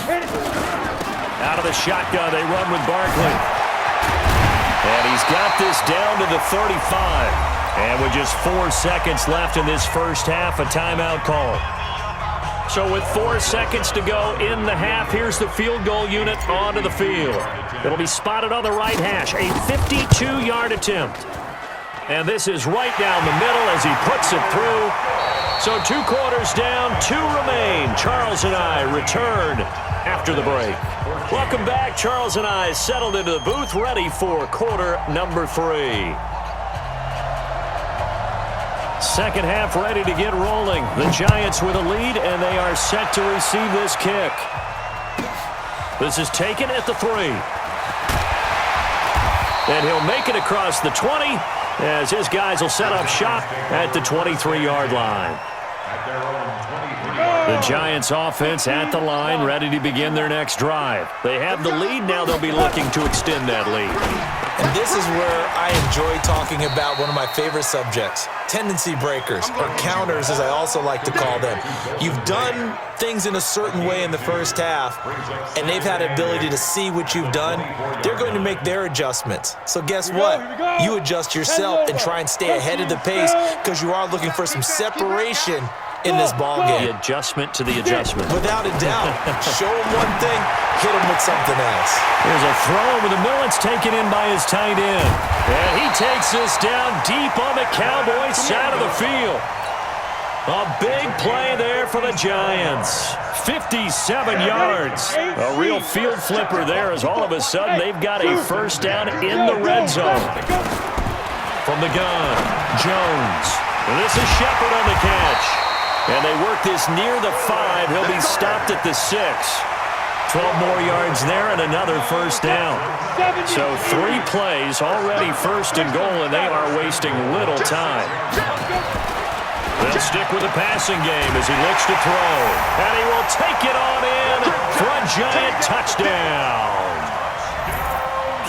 Out of the shotgun, they run with Barkley. And he's got this down to the 35. And with just 4 seconds left in this first half, a timeout call. So with 4 seconds to go in the half, here's the field goal unit onto the field. It'll be spotted on the right hash, a 52-yard attempt. And this is right down the middle as he puts it through. So 2 quarters down, 2 remain. Charles and I return after the break. Welcome back. Charles and I settled into the booth, ready for quarter number 3. Second half ready to get rolling. The Giants with a lead, and they are set to receive this kick. This is taken at the 3. And he'll make it across the 20 as his guys will set up shop at the 23-yard line. The Giants offense at the line, ready to begin their next drive. They have the lead. Now they'll be looking to extend that lead. And this is where I enjoy talking about one of my favorite subjects, tendency breakers, or counters as I also like to call them. You've done things in a certain way in the first half, and they've had the ability to see what you've done. They're going to make their adjustments. So guess what? You adjust yourself and try and stay ahead of the pace because you are looking for some separation in this ball game. The adjustment to the adjustment. Without a doubt. Show him one thing, hit him with something else. There's a throw over the middle. It's taken in by his tight end. And he takes this down deep on the Cowboys side of the field. A big play there for the Giants. 57 yards. A real field flipper there as all of a sudden they've got a first down in the red zone. From the gun, Jones. And this is Shepard on the catch. And they work this near the 5. He'll be stopped at the 6. 12 more yards there and another first down. So 3 plays, already first and goal, and they are wasting little time. They'll stick with the passing game as he looks to throw. And he will take it on in for a Giant touchdown.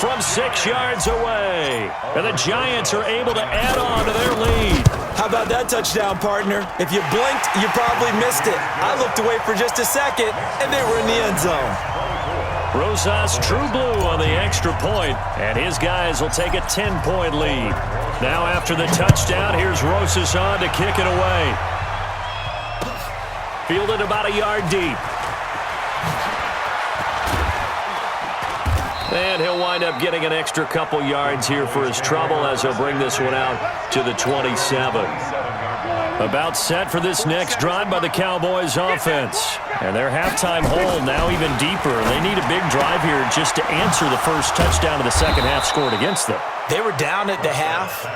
From 6 yards away. And the Giants are able to add on to their lead. How about that touchdown, partner? If you blinked, you probably missed it. I looked away for just a second, and they were in the end zone. Rosas true blue on the extra point, and his guys will take a 10-point lead. Now after the touchdown, here's Rosas on to kick it away. Fielded about a yard deep. And he'll wind up getting an extra couple yards here for his trouble as he'll bring this one out to the 27. About set for this next drive by the Cowboys offense. And their halftime hole now even deeper. They need a big drive here just to answer the first touchdown of the second half scored against them. They were down at the half.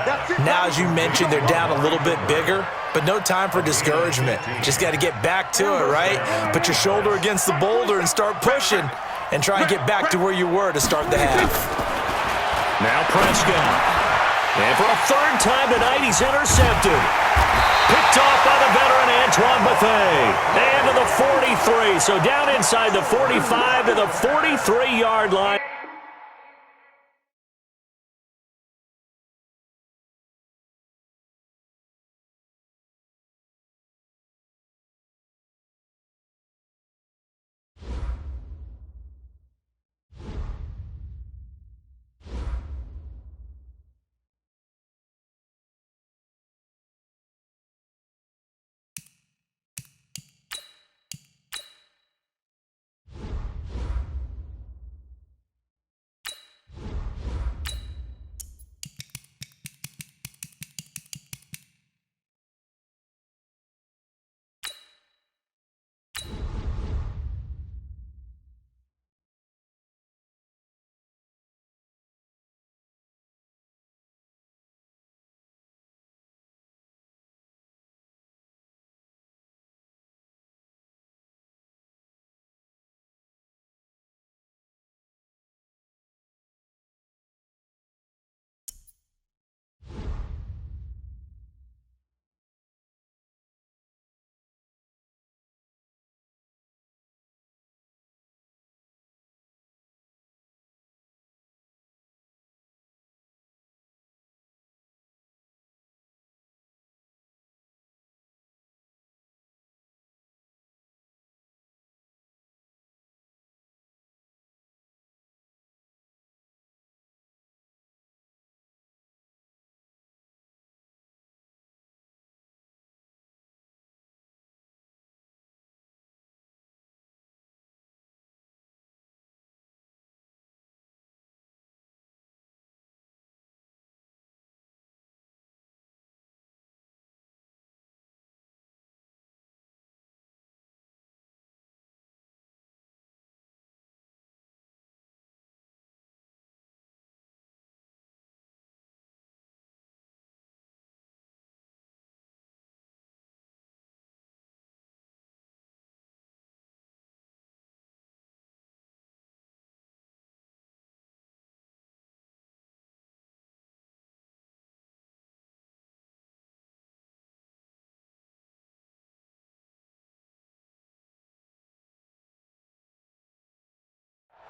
Now, as you mentioned, they're down a little bit bigger, but no time for discouragement. Just got to get back to it, right? Put your shoulder against the boulder and start pushing. And try and get back to where you were to start the half. Now Prescott. And for a 3rd time tonight, he's intercepted. Picked off by the veteran Antoine Bethea. And to the 43. So down inside the 45 to the 43-yard line.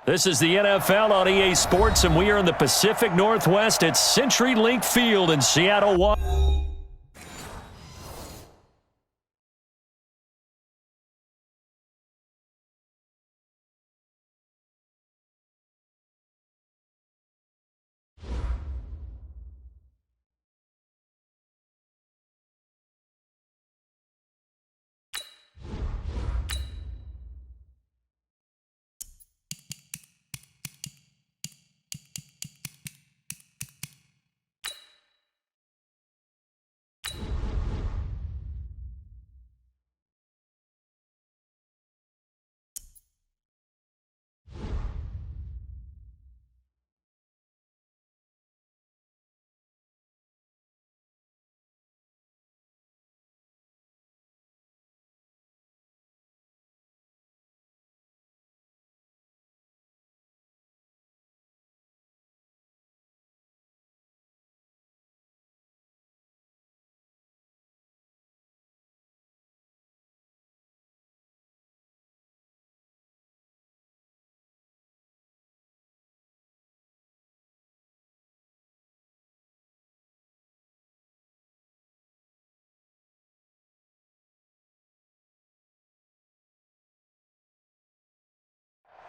This is the NFL on EA Sports, and we are in the Pacific Northwest at CenturyLink Field in Seattle, Washington.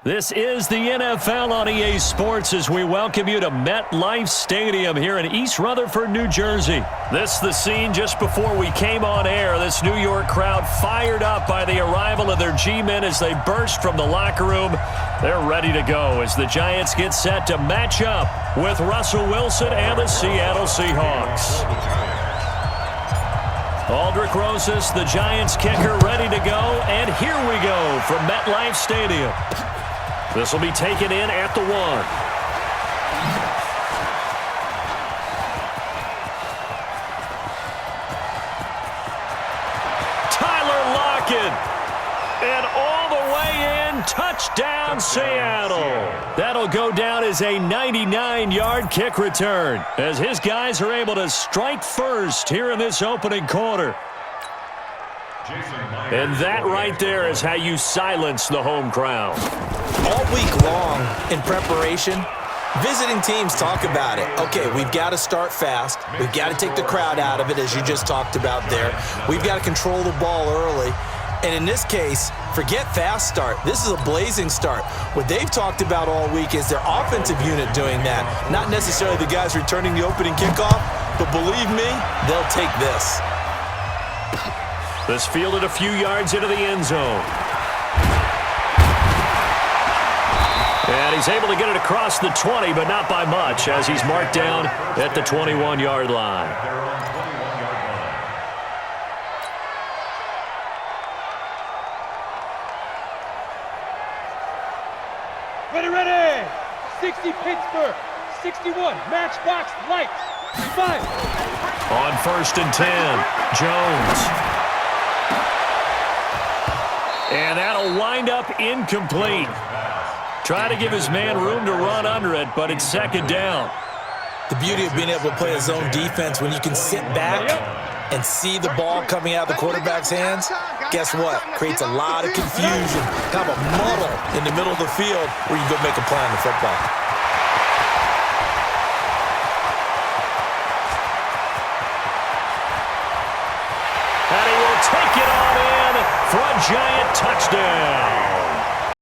This is the NFL on EA Sports as we welcome you to MetLife Stadium here in East Rutherford, New Jersey. This is the scene just before we came on air. This New York crowd fired up by the arrival of their G-men as they burst from the locker room. They're ready to go as the Giants get set to match up with Russell Wilson and the Seattle Seahawks. Aldrick Rosas, the Giants kicker, ready to go. And here we go from MetLife Stadium. This will be taken in at the 1. Tyler Lockett. And all the way in, touchdown Seattle. That'll go down as a 99-yard kick return as his guys are able to strike first here in this opening quarter. And that right there is how you silence the home crowd. All week long in preparation, visiting teams talk about it. Okay, we've got to start fast. We've got to take the crowd out of it, as you just talked about there. We've got to control the ball early. And in this case, forget fast start. This is a blazing start. What they've talked about all week is their offensive unit doing that. Not necessarily the guys returning the opening kickoff, but believe me, they'll take this. This fielded a few yards into the end zone. And he's able to get it across the 20, but not by much, as he's marked down at the 21-yard line. Ready! 60 Pittsburgh, 61 Matchbox Lights, 5. On 1st and 10, Jones. And that'll wind up incomplete. Try to give his man room to run under it, but it's second down. The beauty of being able to play a zone defense when you can sit back and see the ball coming out of the quarterback's hands, guess what? Creates a lot of confusion, kind of a muddle in the middle of the field where you go make a play on the football. And he will take it on in for a Giant touchdown.